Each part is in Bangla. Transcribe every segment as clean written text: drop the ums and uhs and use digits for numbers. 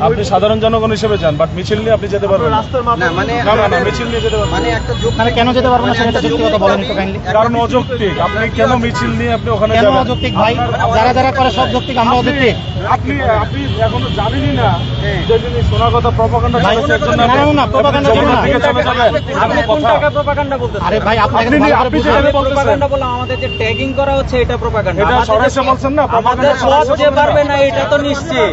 আপনি সাধারণ জনগণ হিসেবে যান, বাট মিছিল নিয়ে আপনি যেতে পারবেন না। না, মিছিল নিয়ে যেতে পারবেন মানে কেন যেতে পারবেন না সেটা যুক্তিগত বলেন তো কাইন্ডলি। কারণ অযৌক্তিক। আপনি কেন মিছিল নিয়ে আপনি ওখানে কেন যাবেন? অযৌক্তিক ভাই? যারা যারা করে সব যৌক্তিক, আমরা অযৌক্তিক? আপনি এখনো জানেনই না যে যিনি শোনা কথা প্রপাগান্ডা চালাচ্ছে একজন না। না, প্রপাগান্ডা চলে যাবেন। আপনি কোন টাকা প্রপাগান্ডা বলতেছেন? আরে ভাই আপনি যেটা বলতেছেন প্রপাগান্ডা বললাম, আমাদের যে ট্যাগিং করা হচ্ছে এটা প্রপাগান্ডা। এটা সরাসরি বলছেন না, আমাদের পোস্ট যে পারবে না এটা তো নিশ্চিত,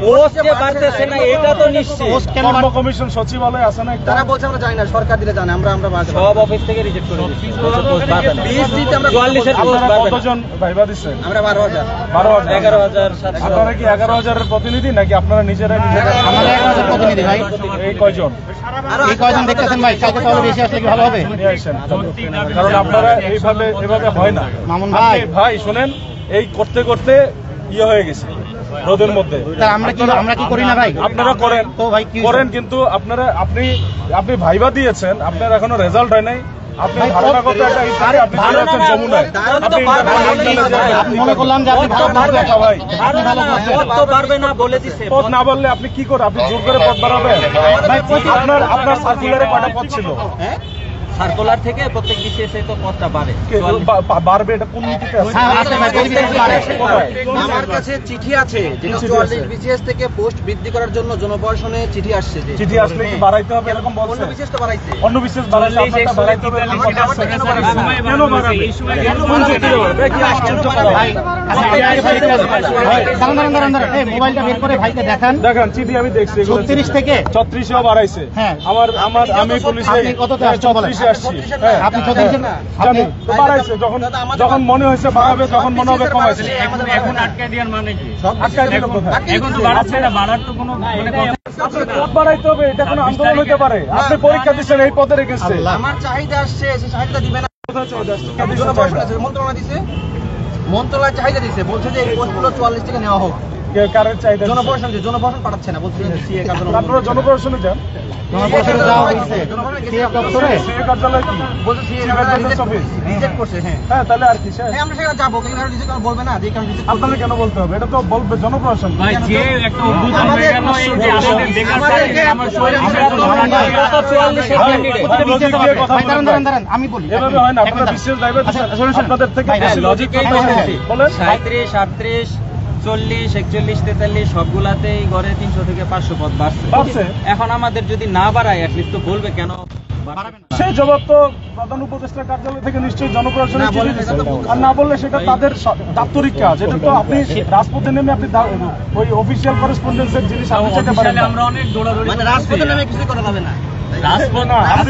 পোস্ট যে পারতেছে না এটা তো নিশ্চিত। কর্ম কমিশন সচিবালয় আছে না একটা, তারা বলছে আমরা জানি না, সরকার দিলে জানে, আমরা সব অফিস থেকে রিজেক্ট করে দিচ্ছি। পোস্ট পারবে না। 20 দিতে আমরা 44 এর পোস্ট আপনারা পারবে না। কতজন ভাইবা দিচ্ছেন? আমরা 12,000 11,700। আপনারা কি 11,000-এর প্রতিনিধি নাকি আপনারা নিজেরাই আমাদের 11,000 প্রতিনিধি ভাই। এই কয়জন এই কয়জন দেখতেছেন ভাই, কালকে তাহলে বেশি আসলে কি ভালো হবে? নিয়ে আসেন? কারণ আপনারা এভাবে হয় না। মামুন ভাই, ভাই শুনেন, এই করতে করতে ইয়ে হয়ে গেছে রোদের মধ্যে। তা আমরা কি করি না ভাই? আপনারা করেন তো ভাই কি করেন, কিন্তু আপনি ভাইবা দিয়েছেন, আপনার এখনো রেজাল্ট হয় নাই। আপনি ধারণা করতে একটা ইচ্ছা, আপনি চলে যাচ্ছেন যমুনায়। আপনি মনে করলাম যে আপনি ভালো ভাই পদ তো পারবে না বলে দিছে। পদ না বললে আপনি কি করে? আপনি জোর করে পদ বাড়াবেন? আপনার সার্কুলারে কয়টা পদ ছিল? সার্কুলার থেকে প্রত্যেক বিসিএস তো পদটা বাড়ে। বাড়বে, এটা কোন নীতিতে আছে? আমার কাছে চিঠি আছে, যেটা 44 বিসিএস থেকে পোস্ট বৃদ্ধি করার জন্য জনপ্রশাসনে চিঠি আসছে। চিঠি আসলে কি বাড়াইতে হবে এরকম বলছে? অন্য বিসিএস তো বাড়াইছে, অন্য বিশেষ বাড়াইলে আপনারটা বাড়াইতে হবে এরকম কথা আছে? কেন বাড়াবে? কোন যুক্তিতে বাড়াবে? কি আশ্চর্য কথা ভাই। দাঁড়ান, এই মোবাইলটা বের করে ভাইকে দেখান। দেখেন চিঠি আমি দেখছি, 36 থেকে 36-এও বাড়াইছে। হ্যাঁ। আমি পুলিশে আপনি কততে আসছেন বলেন? 34-এ আসছি। হ্যাঁ, আপনি 34 জানি তো বাড়াইছে। যখন মনে হয়েছে বাড়াবে, তখন মনে হবে কমাইছে। এখন আটকে দেওয়ার মানে কি? আটকায় দিল কোথায়? এখন তো বাড়াচ্ছে না, বাড়ার তো কোনো মানে কথা। আপনার পদ বাড়াইতে হবে, এটা কোনো আন্দোলন হতে পারে? আপনি পরীক্ষা দিচ্ছেন এই পদে রেখেছে। আমার চাহিদা আসছে, সেই চাহিদা দিবে না। কোথায় চলে যাচ্ছে? জনপ্রশাসন মন্ত্রণালয় দিছে, মন্ত্রণালয় চাহিদা দিছে, বলছে যে এই পোস্টগুলো 44 থেকে নেওয়া হোক। কারের চাহিদা? জনপ্রশাসন পাঠাচ্ছে না, বলছে সিএ কার্যালয়। আপনারা জনপ্রশাসনে যান। জনপ্রশাসনে যাওয়া হয়েছে সিএ দপ্তরে। সিএ কার্যালয় কি? বলছে সিএ রিজেক্ট করছে। হ্যাঁ হ্যাঁ, তাহলে আর কি? হ্যাঁ, আমরা সেখানে যাবো, কিন্তু রিজেক্ট বলবে না, যে কারণে রিজেক্ট আপনাদের কেন বলতে হবে? এটা তো বলবে জনপ্রশাসন। ভাই যে একটা উদ্বোধন হয়ে গেল এই যে আমাদের বেকার আমার দাঁড়ান, আমি বলি। এভাবে হয় না। আপনারা বিশেষ দায়িত্ব দিচ্ছেন, আপনাদের থেকে লজিক বলেন। 37, 38, 40, 41, 43 সবগুলাতেই গড়ে 300 থেকে 500 পদ বাড়ছে। এখন আমাদের যদি না বাড়ায়, অ্যাটলিস্ট তো বলবে কেন বাড়াবে না। সেই জবাব তো প্রধান উপদেষ্টার কার্যালয় থেকে নিশ্চয়ই জনপ্রশাসনে চিঠি দিচ্ছেন। আর না বললে সেটা তাদের দাপ্তরিক কাজ। এটা তো আপনি রাজপথে নেমে আপনি ওই অফিসিয়াল করেসপন্ডেন্সের জিনিস আপনি চাইতে পারেন না। আমরা অনেক দৌড়াদৌড়ি মানে রাজপথে নেমে কিছু করা যাবে না। রাজপথ না, আপনি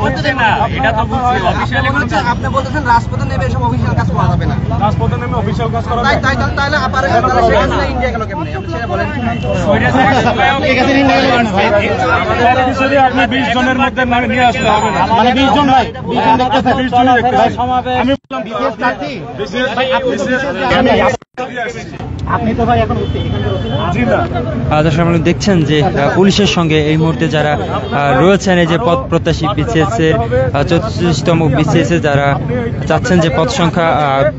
বলছেন না, এটা তো বুঝছি অফিশিয়ালি বলছেন। আপনি বলতেছেন রাজপথে নেমে এসব অফিসিয়াল কাজ করা যাবে না। রাজপথে নেমে অফিসিয়াল কাজ করা যায়? তাহলে আপারে ইন্ডিয়া কেন কেমনে আপনি সেটা বলেন। ঠিক আছে, আমাদের বিষয়ে আপনি 20 জনের মধ্যে নিয়ে আসতে হবে না। মানে 20 জন ভাই, 20 জন দেখতেছেন। 20 জনই দেখতে ভাই, আমি বললাম বিসিএস প্রার্থী ভাই, আপনি তো ভাই এখন এখানে জি না। দর্শক আপনারা দেখছেন যে পুলিশের সঙ্গে এই মুহূর্তে যারা রয়েছেন, এই যে পদ প্রত্যাশী বিসিএস এর 34তম বিসিএস এ যারা চাচ্ছেন যে পদ সংখ্যা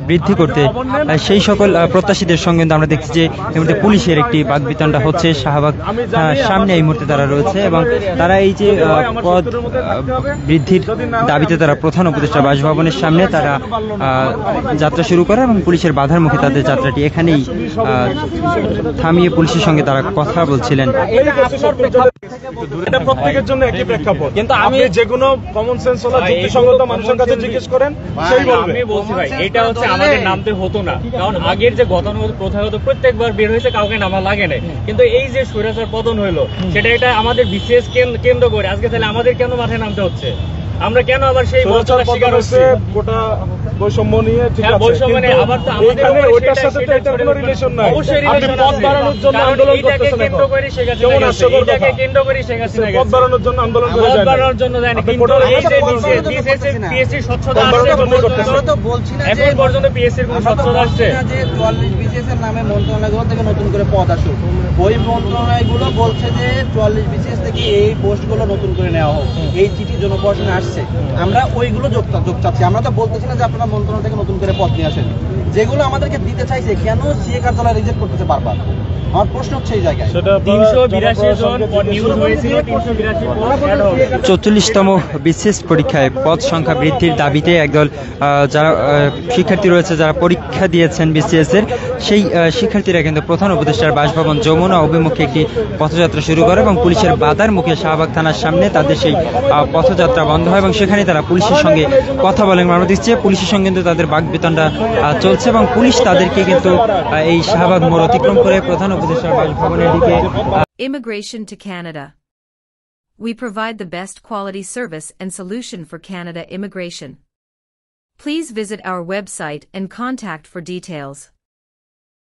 বৃদ্ধি করতে, সেই সকল প্রত্যাশীদের সঙ্গে কিন্তু আমরা দেখছি যে এই মুহূর্তে পুলিশের একটি বাকবিতণ্ডা হচ্ছে। শাহবাগ সামনে এই মুহূর্তে তারা রয়েছে এবং তারা এই যে পদ বৃদ্ধির দাবিতে তারা প্রধান উপদেষ্টা বাসভবনের সামনে তারা যাত্রা শুরু করে এবং পুলিশের বাধার মুখে তাদের যাত্রাটি এখানেই থামিয়ে পুলিশের সঙ্গে তারা কথা বলছিলেন। এটা প্রত্যেকের জন্য একই প্রেক্ষাপট, কিন্তু আমি যে কোনো কমন সেন্স হলো যুক্তিসঙ্গত মানুষের কাছে জিজ্ঞেস করেন, সেই বলবে। আমি বলছি ভাই, এটা হচ্ছে আমাদের নামতে হতো না, কারণ আগের যে গতানুগত প্রথা হতো প্রত্যেকবার বের হয়েছে, কাউকে নামা লাগে না। কিন্তু এই যে স্বৈরাচার পতন হইলো, সেটা এটা আমাদের বিশেষ কেন্দ্র করে আজকে তাহলে আমাদের কেন মাথায় নামতে হচ্ছে? আমরা কেন আবার সেই শিকার হচ্ছে? গোটা বৈষম্য নিয়ে ঠিক আছে, বৈষম্য নিয়ে আবার তো আমাদের ওইটার সাথে তো এটার কোনো রিলেশন নাই। অবশ্যই আপনি রিলেশন পদ আছে, বাড়ানোর জন্য কারণ আন্দোলন এইটাকে করতেছেন। কেন্দ্র করে শেখ হাসিনা যেমন গেছে, হাস্যকর এইটাকে কথা। কেন্দ্র করে শেখ হাসিনা পদ গেছে। বাড়ানোর জন্য আন্দোলন করে পদ যায় না। বাড়ানোর জন্য যায় না, আপনি কিন্তু কোটা- এই যে পিএসসি স্বচ্ছতা আসছে, আমরা তো বলছি না যে এখন পর্যন্ত পিএসসির কোনো স্বচ্ছতা আসছে? 44 বিসিএস এর নামে মন্ত্রণালয়গুলো থেকে নতুন করে পদ আসুক। ওই মন্ত্রণালয়গুলো বলছে যে 44 বিসিএস থেকে এই পোস্টগুলো নতুন করে নেওয়া হোক, এই চিঠি জনপ্রশাসনে আসছে। আমরা ওইগুলো যোগ চাচ্ছি। আমরা তো বলতেছি না যে আপনারা মন্ত্রণালয় থেকে নতুন করে পদ নিয়ে আসেন। যেগুলো আমাদেরকে দিতে চাইছে, কেন সিএ কার্যালয় রিজেক্ট করতেছে বারবার? আমার প্রশ্ন হচ্ছে এই জায়গায়। সেটা 382 জন নিউজ হয়েছিল, 382 পোস্ট অ্যাড হবে। 44তম বিসিএস পরীক্ষায় পদ সংখ্যা বৃদ্ধির দাবিতে একদল যারা শিক্ষার্থী রয়েছে যারা পরীক্ষা দিয়েছেন বিসিএস এর সেই শিক্ষার্থীরা কিন্তু প্রধান উপদেষ্টার বাসভবন যমুনা অভিমুখে একটি পথযাত্রা শুরু করে এবং পুলিশের বাধার মুখে শাহবাগ থানার সামনে তাদের সেই পথযাত্রা বন্ধ হয় এবং সেখানে তারা পুলিশের সঙ্গে কথা বলেন। আমরা দেখছি পুলিশের সঙ্গে কিন্তু তাদের বাকবিতণ্ডা চলছে এবং পুলিশ তাদেরকে কিন্তু এই শাহবাগ মোড় অতিক্রম করে প্রধান উপদেষ্টার বাসভবনের দিকে Immigration to Canada. We provide the best quality service and solution for Canada immigration. Please visit our website and contact for details.